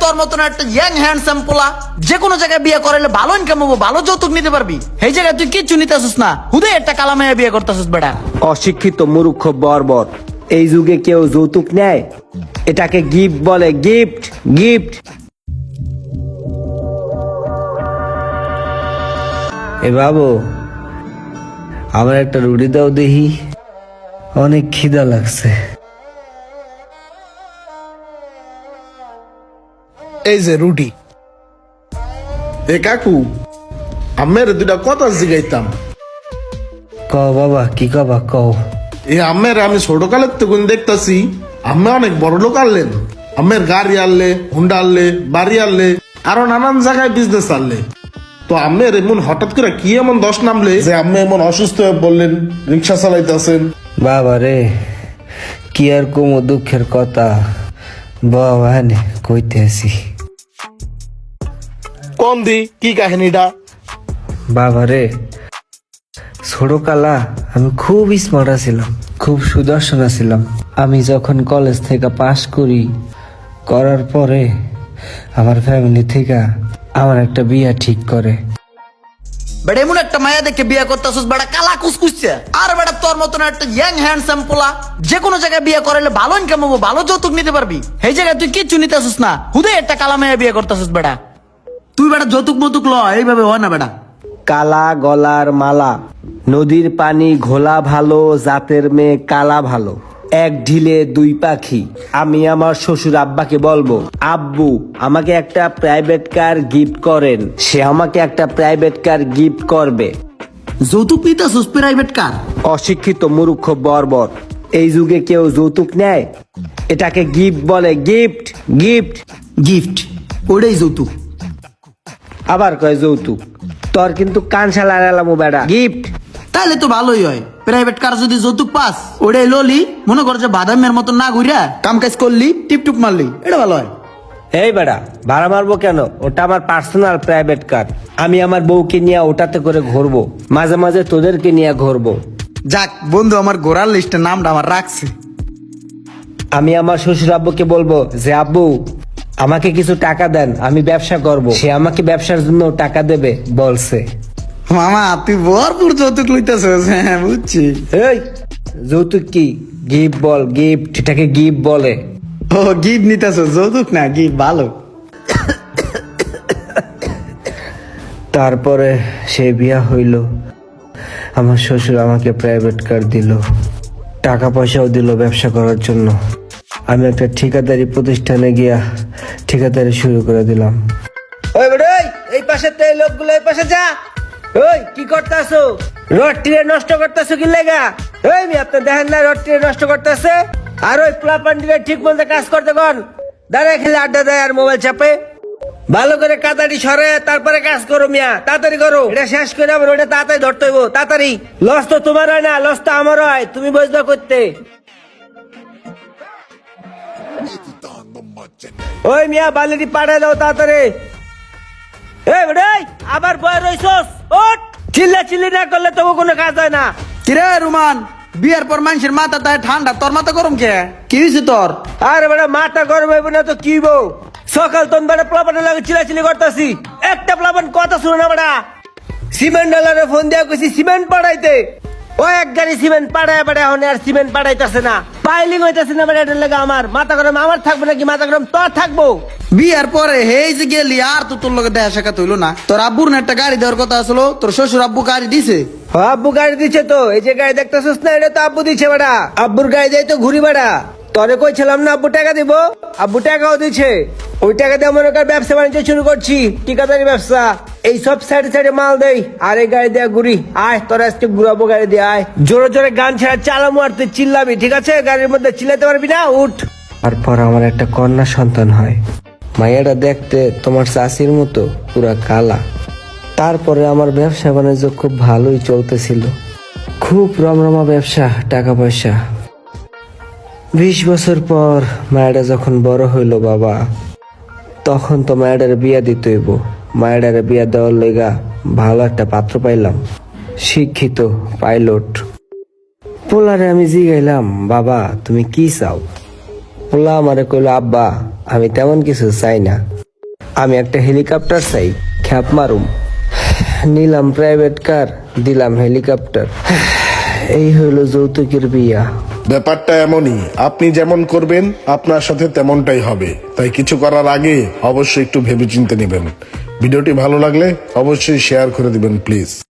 তোর মতন একটা ইয়াং হ্যান্ডসাম পোলা যে কোনো জায়গায় বিয়ে করাইলে ভালো ইনকাম হবো, ভালো যৌতুক নিতে পারবি। এই জায়গায় তুই কিচ্ছু নিতে আসিস না, হুদে একটা কালামাইয়া বিয়ে করতেছিস বেটা। অশিক্ষিত মূর্খ বর্বর, এই যুগে কেউ যৌতুক নেয়? এটাকে গিফট বলে, গিফট গিফট। এ বাবু, আমার একটা রুটি দাও দেখি, অনেক খিদা লাগছে। এই যে রুটি। এ কাকু, আম্মের দুটা কথা জিগাইতাম। কও বাবা, কি কবা কও। এ আম্মের আমি ছোট কালের থেকে দেখতাছি আম্মে অনেক বড় লোক আনলেন। আম্মের গাড়ি আনলে, হুন্ডা আনলে, বাড়ি আনলে, আরো নানান জায়গায় বিজনেস আনলে। তো আম্মের এমন হঠাৎ করে কি এমন দশ নামলে যে আম্মে এমন অসুস্থ হয়ে বললেন, রিক্সা চালাইতেছেন? বাবা রে, কি আর কমো দুঃখের কথা, বাবা নে কইতে আসি। কোন দি কি কাহিনীটা? বাবা রে, ছোটকালা আমি খুব স্মার্ট ছিলাম, খুব সুদর্শন ছিলাম। আমি যখন কলেজ থেকে পাশ করার পরে আমার ফ্যামিলি থেকে আমার একটা বিয়া ঠিক করে। বেটা এমন একটা মায়া দেখে বিয়ে করতেছিস বেটা, কালা কুসকুসছে। আর বেটা তোর মতন একটা ইয়াং হ্যান্ডসাম পোলা যে কোনো জায়গায় বিয়ে করাইলে ভালো ইনকাম হবো, ভালো যৌতুক নিতে পারবি। এই জায়গায় তুই কিচ্ছু নিতে আসিস না, হুদে একটা কালামাইয়া বিয়ে করতেছিস বেটা। তুই বেটা যৌতুক মতুক ল, এইভাবে হয় না বেটা। কালা গলার মালা, নদীর পানি ঘোলা ভালো, জাতের মেয়ে কালা ভালো। এক ঢিলে দুই পাখি। আমি আমার শ্বশুর আব্বাকে বলবো, আব্বু আমাকে একটা প্রাইভেট কার গিফট করেন। সে আমাকে একটা প্রাইভেট কার গিফট করবে। যৌতুক নিতে আসিস প্রাইভেট কার? অশিক্ষিত মূর্খ বর্বর, এই যুগে কেউ যৌতুক নেয়? এটাকে গিফট বলে, গিফট গিফট। গিফট ওটাই যৌতুক। আবার কয় যৌতুক? তোর কিন্তু কান শালা এলামো বেড়া। গিফট তাহলে তো ভালোই হয়। প্রাইভেট কার যদি যৌতুক পাস, ওটাই ললি, মনে কর যে বাদামের মতন না ঘুরিয়া কাম কাজ করলি, টিপটুপ মারলি, এটা ভালো হয়। এই বেড়া, ভাড়া মারবো কেন? ওটা আমার পার্সোনাল প্রাইভেট কার। আমি আমার বউকে নিয়ে ওটাতে করে ঘুরবো, মাঝে মাঝে তোদেরকে নিয়ে ঘুরবো। যাক বন্ধু, আমার ঘোরার লিস্টে নামটা আমার রাখছে। আমি আমার শ্বশুর আব্বুকে বলবো যে আব্বু আমাকে কিছু টাকা দেন, আমি ব্যবসা করব। সে আমাকে ব্যবসার জন্য টাকা দেবে বলছে। মামা তুই ভরপুর যৌতুক লইতেছিস, হ্যাঁ বুঝছি। এই যৌতুক কি? গিফট বল, গিফট। এটাকে গিফট বলে। ও গিফট নিতেছিস, যৌতুক না গিফট, ভালো। তারপরে সে বিয়া হইল, আমার শ্বশুর আমাকে প্রাইভেট কার দিল, টাকা পয়সাও দিল ব্যবসা করার জন্য। আমি একটা ঠিকাদারি প্রতিষ্ঠানে গিয়া ঠিকাদারি শুরু করে দিলাম। ওই বেটা, এই পাশে তো এই লোকগুলো, এই পাশে যা। ওই কি করতেছো? রড টিরে নষ্ট করতেছো কি লেগা? ওই মি আপনি দেখেন না রড টিরে নষ্ট করতেছে? আর ওই প্লাপান্ডিরে ঠিক মতো কাজ করতে কোন? দাঁড়ায় খেলে আড্ডা দেয় আর মোবাইল চাপে। ভালো করে কাতারি সরে তারপরে কাজ করো মিয়া, তাড়াতাড়ি করো। এটা শেষ করে আবার ওটা তাড়াতাড়ি ধরতে হইব, তাড়াতাড়ি। লস তো তোমার হয় না, লস তো আমার হয়, তুমি বুঝবা করতে। ওই মিয়া বালিটি পাঠায় দাও তাড়াতাড়ি। এই বেটা, আবার বয় রইছস? ওঠ, চিল্লা চিল্লি না করলে তবু কোনো কাজ হয় না। কিরে রুমান, বিয়ের পর মানুষের মাথা তাই ঠান্ডা, তোর মাথা গরম কে? কি হয়েছে তোর? আরে বেটা, মাথা গরম হইব না তো কি বউ? সকাল তোর বেটা প্লাবানের লাগে চিল্লাচিল্লি করতেছি, একটা প্লাবান কথা শুনে না বেটা। সিমেন্ট ডালারে ফোন দিয়া কইছি সিমেন্ট পাঠাইতে, ও এক গাড়ি সিমেন্ট পাঠায় বেটা, এখন আর সিমেন্ট পাঠাইতেছে না, পাইলিং হইতেছে না বেটা। এটার লাগে আমার মাথা গরম। আমার থাকবো নাকি মাথা গরম? তোর থাকবো। বিয়ের পরে হেই যে গেলি, আর তো তোর লগে দেখা সাক্ষাৎ হইলো না। তোর আব্বুর না একটা গাড়ি দেওয়ার কথা আসলো, তোর শ্বশুর আব্বু গাড়ি দিছে? আব্বু গাড়ি দিচ্ছে তো, এই যে গাড়ি দেখতেছিস না, এটা তো আব্বু দিচ্ছে বেটা। আব্বুর গাড়ি দেয় তো ঘুরি বেটা। তরে কইছিলাম না আব্বু টাকা দিব, আব্বু টাকাও দিচ্ছে। ওই টাকা দিয়ে মনে কর ব্যবসা বাণিজ্য শুরু করছি, ঠিকাদারি ব্যবসা। এই সব সাইডে সাইডে মাল দেই, আর এই গাড়ি দেয়া ঘুরি। আয় তোরা আজকে ঘুরাবো গাড়ি দিয়ে, আয়। জোরে জোরে গান ছাড়া চালামু, আর তুই চিল্লাবি, ঠিক আছে? গাড়ির মধ্যে চিল্লাতে পারবি না, উঠ। তারপর আমার একটা কন্যা সন্তান হয়। মাইয়াটা দেখতে তোমার চাষির মতো, পুরা কালা। তারপরে আমার ব্যবসা বাণিজ্য খুব ভালোই চলতেছিল, খুব রমরমা ব্যবসা, টাকা পয়সা। 20 বছর পর মায়েরা যখন বড় হইল বাবা, তখন তো মায়েরার বিয়া দিতে হইব। মায়েরার বিয়া দেওয়ার লেগা ভালো একটা পাত্র পাইলাম, শিক্ষিত পাইলট। পোলারে আমি জিগাইলাম, বাবা তুমি কি চাও? বললাম আমারে কইলো আব্বা আমি তেমন কিছু চাই না, আমি একটা হেলিকপ্টার চাই, খ্যাপ মারুম। নিলাম প্রাইভেট কার, দিলাম হেলিকপ্টার। এই হইলো যৌতুকের বিয়া। ব্যাপারটা এমনই, আপনি যেমন করবেন আপনার সাথে তেমনটাই হবে। তাই কিছু করার আগে অবশ্যই একটু ভেবেচিন্তে নেবেন। ভিডিওটি ভালো লাগলে অবশ্যই শেয়ার করে দিবেন প্লিজ।